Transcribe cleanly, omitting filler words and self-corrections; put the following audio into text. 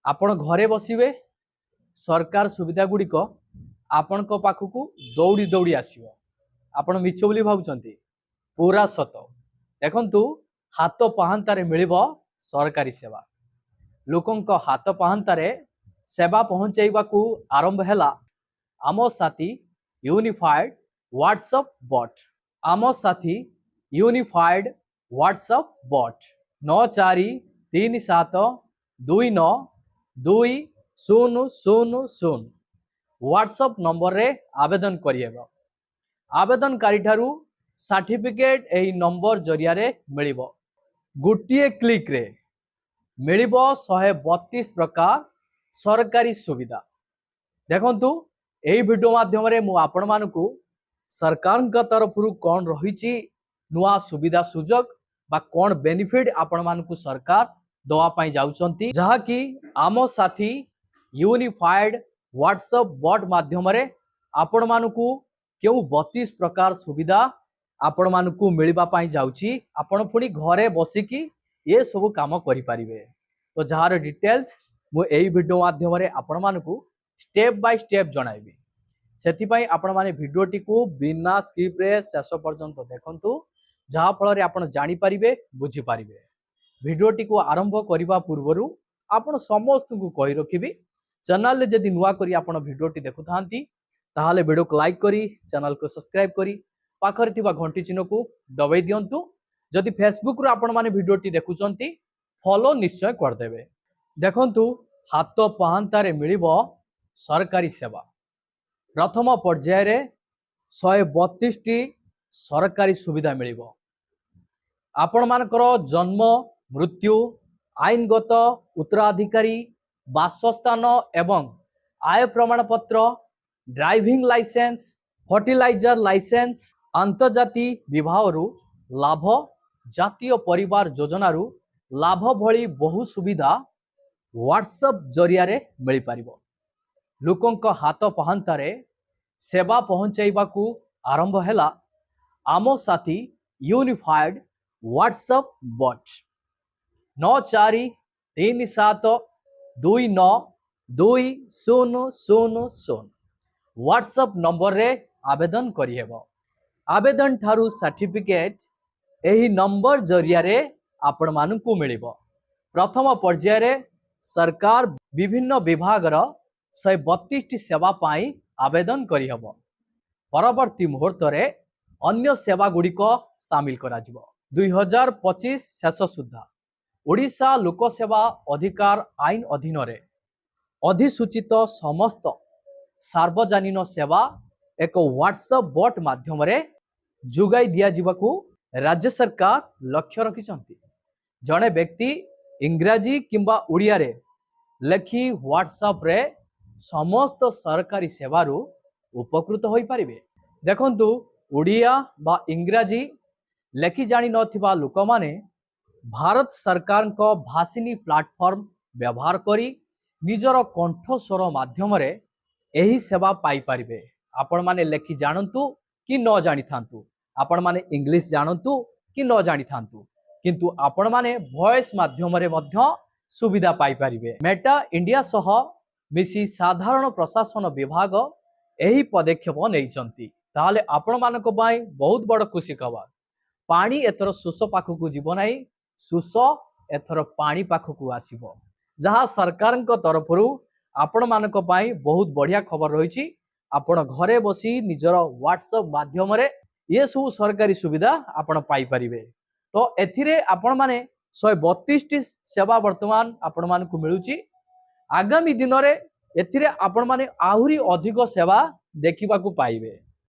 आपण घरे बसिबे सरकार सुविधा गुड़िक आपण पाखक दौड़ी दौड़ी आसो। आपण मिछ बोली भावुंट पूरा सत देखु हाथ पाहांतारे मिलिब सरकारी सेवा। लोकंक हाथ पाहांतारे सेवा पहुंचाइबाकू आरंभ हैला Ama Sathi unified WhatsApp bot. Ama Sathi unified WhatsApp bot 9437292000 WhatsApp number रे आवेदन करिएगा। आवेदनकारी ठारू सर्टिफिकेट एही नंबर जरिया रे मिलिबो। गोटिए क्लिक रे मिलिबो 132 प्रकार सरकारी सुविधा। देखंतु एही वीडियो माध्यम रे मु आपण मानकू सरकार का तरफ कौन रही नुआ सुविधा सुजोग बा कौन बेनिफिट आपण मानकू सरकार दवा पाई जाउचंती, जहा कि आम साथी यूनिफाइड व्हाट्सएप बॉट माध्यम रे आपण मानकू केउ 32 प्रकार सुविधा आपण मानकू मिलबा पाई जाउची। आपण पुणी घरे बसिकी ये सब काम करि परिबे। तो जहार डिटेल्स मु एही वीडियो माध्यम रे आपण मानकू स्टेप बाय स्टेप जणाइबी। सेति पई आपण माने वीडियोटी को बिना स्किप रे शेष पर्यंत देखंतु, जहा फल रे आपण जानि परिबे बुझी परिबे। वीडियोटी को आरंभ करिबा पूर्वरु आपण समस्त को कहि रखिबी, चैनल रे जदि नुआ करी आपण वीडियोटी देखुथांती ताहाले वीडियो को लाइक करी चैनल को सब्सक्राइब करी पाखरे थिबा घंटी चिन्ह को दबाई दियंतु। जदि फेसबुक रो आपण माने वीडियोटी देखुचंती फॉलो निश्चय कर देबे। देखंतु हाथ पाहांतारे मिलिबो सरकारी सेवा। प्रथम पर्याय रे 132 टी सरकारी सुविधा मिलिबो। आपण मानकर जन्म मृत्यु आईनगत उत्तराधिकारी बासस्थान एवं आय प्रमाण पत्र ड्राइविंग लाइसेंस फर्टिलाइजर लाइसेंस अंतर्जातीय विवाह लाभ जातीय परिवार योजना लाभ भली बहु सुविधा व्हाट्सएप जरिया रे मिल पारिबो। लोकंक हाथ पाहांतारे सेवा पहुंचाइबाकू आरंभ हैला Ama Sathi unified WhatsApp bot 9437292000 WhatsApp number रे आवेदन करिहेबो। आवेदन ठारू सर्टिफिकेट एही नंबर जरिया रे आपण मानकू मिलिबो। प्रथम पर्याय रे सरकार विभिन्न विभाग रो 132 टी सेवा पाई आवेदन करिहेबो। परवर्ती मुहूर्त रे अन्य सेवा गुड़िक सामिल करा जिवो। 2025 शेष सुधा ओडिशा लोक सेवा अधिकार आईन अधीन रे अधिसूचित समस्त सार्वजनिक सेवा एक व्हाट्सएप बॉट माध्यम रे जुगाई दिया जिबाकू राज्य सरकार लक्ष्य रखिछंती। जड़े व्यक्ति इंग्राजी किंबा उड़िया रे लेखि व्हाट्सएप रे समस्त सरकारी सेवारू उपकृत होई परिबे। देखंतु उड़िया बा इंग्राजी लेखि जानी नथिबा लोक माने भारत सरकार को भाषिनी प्लेटफॉर्म व्यवहार करी निजर कंठस्वर माध्यम रे एही सेवा पाई परिबे। आपण माने लेखि जानंतु कि न जानि थांतु, आपण माने इंग्लिश जानंतु कि न जानि थांतु, किंतु आपण माने वॉइस माध्यम रे मध्य सुविधा पाई परिबे। मेटा इंडिया सह मिसी साधारण प्रशासन विभाग एही पदक्षेप नैचंती। ताहाले आपण मानको बाई बहुत बड़ खुशी खबर। पानी एथर सुस पाखकू जीव नाही, सुस एथर पानी पाखकू आसीबो। जहाँ सरकार तरफ आपण मानको बाई बहुत बढ़िया खबर रही। आपण घरे बसी निजर व्हाट्सएप माध्यम रे ये सब सरकारी सुविधा आपण पाई परिबे। तो एथिरे आपण माने 132 टी सेवा वर्तमान आपण मानको मिलुची। आगामी दिन रे एथिरे आपण माने आहुरी अधिक सेवा देखिबा को पाइबे।